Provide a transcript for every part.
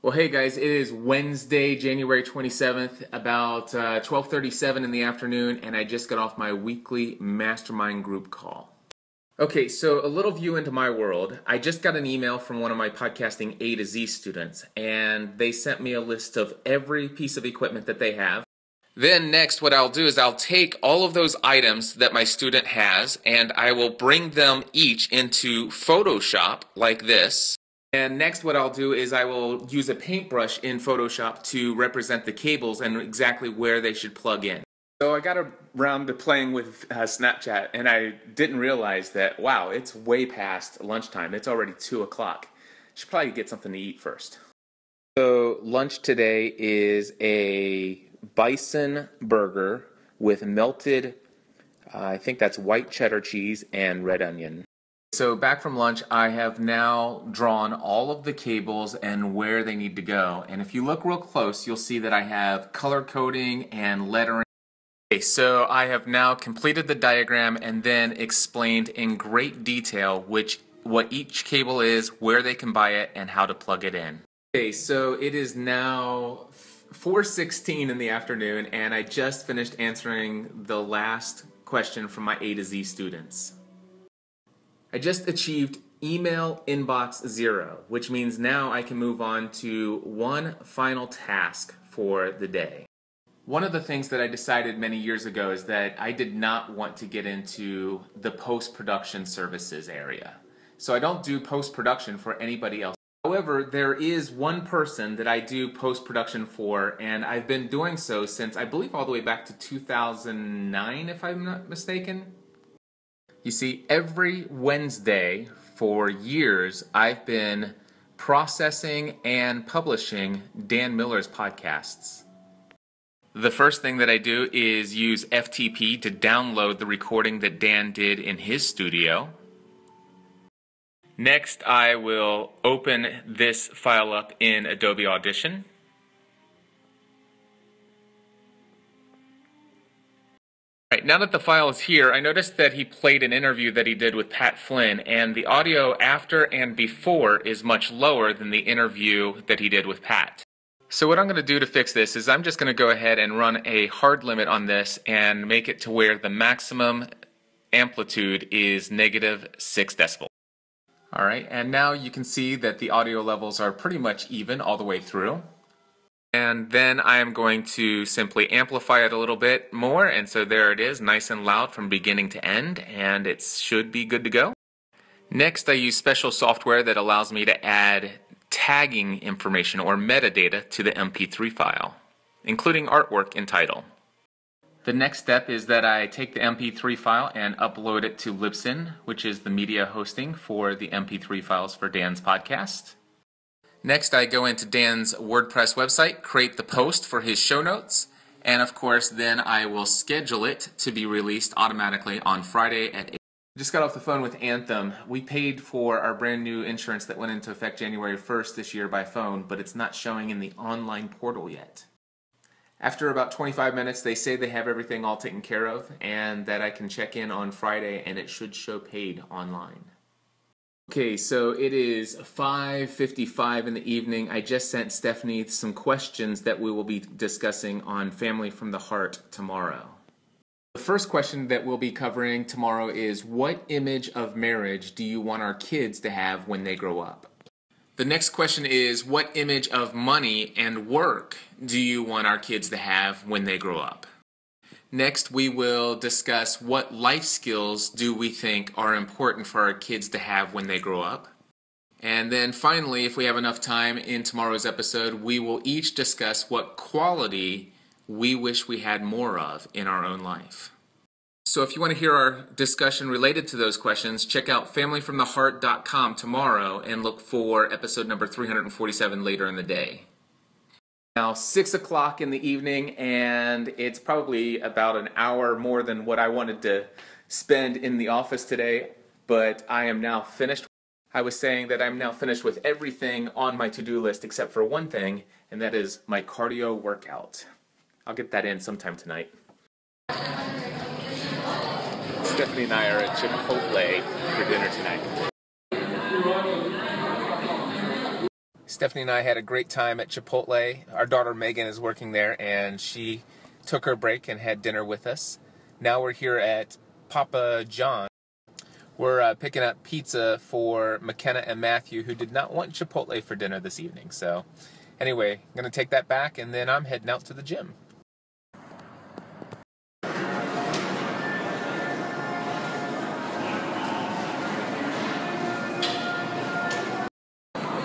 Well, hey guys, it is Wednesday, January 27th, about 12:37 in the afternoon, and I just got off my weekly mastermind group call. Okay, so a little view into my world. I just got an email from one of my podcasting A to Z students, and they sent me a list of every piece of equipment that they have. Then next, what I'll do is I'll take all of those items that my student has, and I will bring them each into Photoshop like this. And next what I'll do is I will use a paintbrush in Photoshop to represent the cables and exactly where they should plug in. So I got around to playing with Snapchat, and I didn't realize that, wow, it's way past lunchtime. It's already 2 o'clock. Should probably get something to eat first. So lunch today is a bison burger with melted, I think that's white cheddar cheese and red onion. So back from lunch, I have now drawn all of the cables and where they need to go. And if you look real close, you'll see that I have color coding and lettering. Okay, so I have now completed the diagram and then explained in great detail what each cable is, where they can buy it, and how to plug it in. Okay, so it is now 4:16 in the afternoon, and I just finished answering the last question from my A to Z students. I just achieved email inbox 0, which means now I can move on to one final task for the day. One of the things that I decided many years ago is that I did not want to get into the post-production services area. So I don't do post-production for anybody else. However, there is one person that I do post-production for, and I've been doing so since I believe all the way back to 2009, if I'm not mistaken. You see, every Wednesday for years, I've been processing and publishing Dan Miller's podcasts. The first thing that I do is use FTP to download the recording that Dan did in his studio. Next, I will open this file up in Adobe Audition. Right, now that the file is here, I noticed that he played an interview that he did with Pat Flynn, and the audio after and before is much lower than the interview that he did with Pat. So what I'm going to do to fix this is I'm just going to go ahead and run a hard limit on this and make it to where the maximum amplitude is -6 decibels. Alright, and now you can see that the audio levels are pretty much even all the way through. And then I am going to simply amplify it a little bit more, and so there it is, nice and loud from beginning to end, and it should be good to go. Next, I use special software that allows me to add tagging information or metadata to the MP3 file, including artwork and title. The next step is that I take the MP3 file and upload it to Libsyn, which is the media hosting for the MP3 files for Dan's podcast. Next, I go into Dan's WordPress website, create the post for his show notes, and of course, then I will schedule it to be released automatically on Friday at 8. Just got off the phone with Anthem. We paid for our brand new insurance that went into effect January 1st this year by phone, but it's not showing in the online portal yet. After about 25 minutes, they say they have everything all taken care of, and that I can check in on Friday, and it should show paid online. Okay, so it is 5:55 in the evening. I just sent Stephanie some questions that we will be discussing on Family from the Heart tomorrow. The first question that we'll be covering tomorrow is, what image of marriage do you want our kids to have when they grow up? The next question is, what image of money and work do you want our kids to have when they grow up? Next, we will discuss what life skills do we think are important for our kids to have when they grow up. And then finally, if we have enough time in tomorrow's episode, we will each discuss what quality we wish we had more of in our own life. So if you want to hear our discussion related to those questions, check out familyfromtheheart.com tomorrow and look for episode number 347 later in the day. Now 6 o'clock in the evening, and it's probably about an hour more than what I wanted to spend in the office today, but I am now finished. I was saying that I'm now finished with everything on my to-do list except for one thing, and that is my cardio workout. I'll get that in sometime tonight. Stephanie and I are at Chipotle for dinner tonight. Stephanie and I had a great time at Chipotle. Our daughter Megan is working there, and she took her break and had dinner with us. Now we're here at Papa John. We're picking up pizza for McKenna and Matthew, who did not want Chipotle for dinner this evening. So anyway, I'm going to take that back, and then I'm heading out to the gym.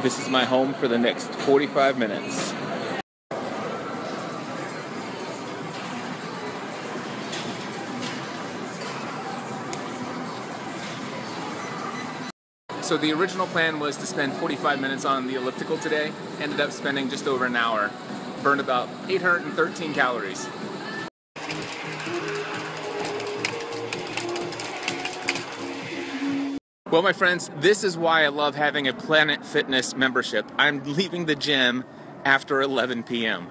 This is my home for the next 45 minutes. So the original plan was to spend 45 minutes on the elliptical today. Ended up spending just over an hour. Burned about 813 calories. Well, my friends, this is why I love having a Planet Fitness membership. I'm leaving the gym after 11 p.m.